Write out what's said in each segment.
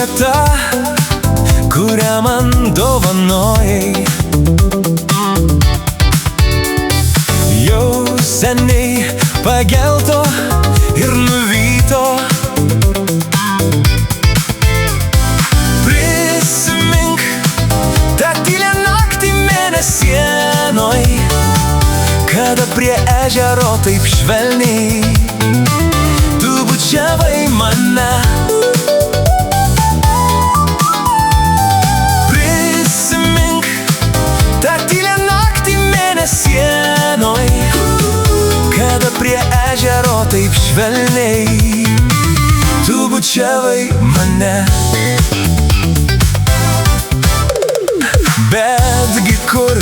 vieta, kurią man dovanojai. Jau seniai pagelto ir nuvyto. Prisimink tą tylią naktį mėnesienoj, kada prie ežero taip švelniai tu bučiavai mane. Prisimink tą tylią naktį mėnesienoj, kada prie ežero taip švelniai tu bučiavai mane. Betgi kur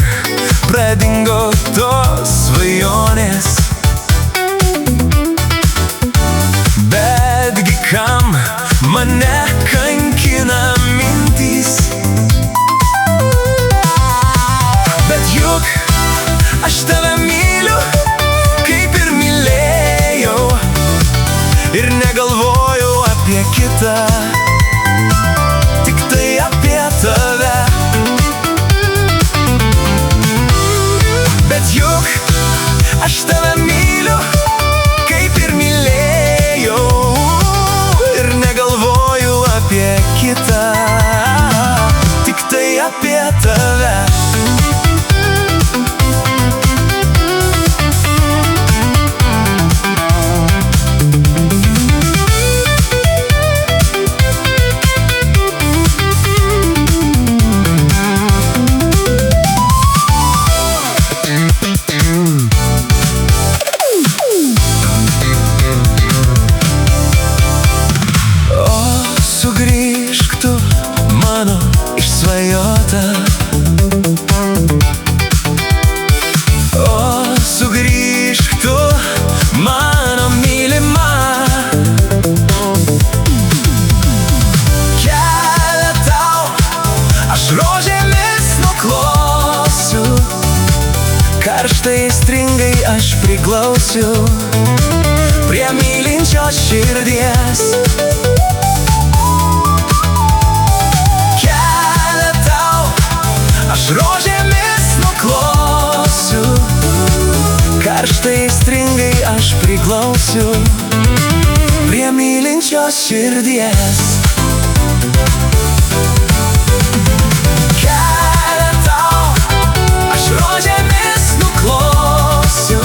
pradingo tos svajonės? Betgi kam mane kankina mintys? Bet juk aš tave myliu, kaip ir mylėjau, ir negalvojau apie kitą, tik tai apie tave. Bet juk aš tave myliu, kaip ir mylėjau, ir negalvoju apie kitą, tik tai apie tave. Sugrįžk tu, mano išsvajota. O sugrįžk tu, mano mylima. Kelią tau aš rožėmis nuklosiu, karštai stringai aš priglausiu prie mylinčios širdies. Aš rožėmis nuklosiu, karštai stringai aš priglausiu prie mylinčios širdies. Kelią tau aš rožėmis nuklosiu,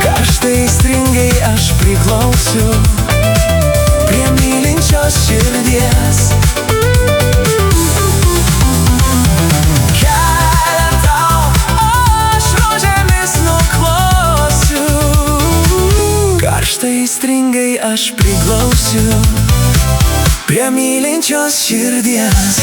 karštai stringai aš priglausiu prie mylinčios širdies. Karštai stringai aš priglausiu prie mylinčios širdies.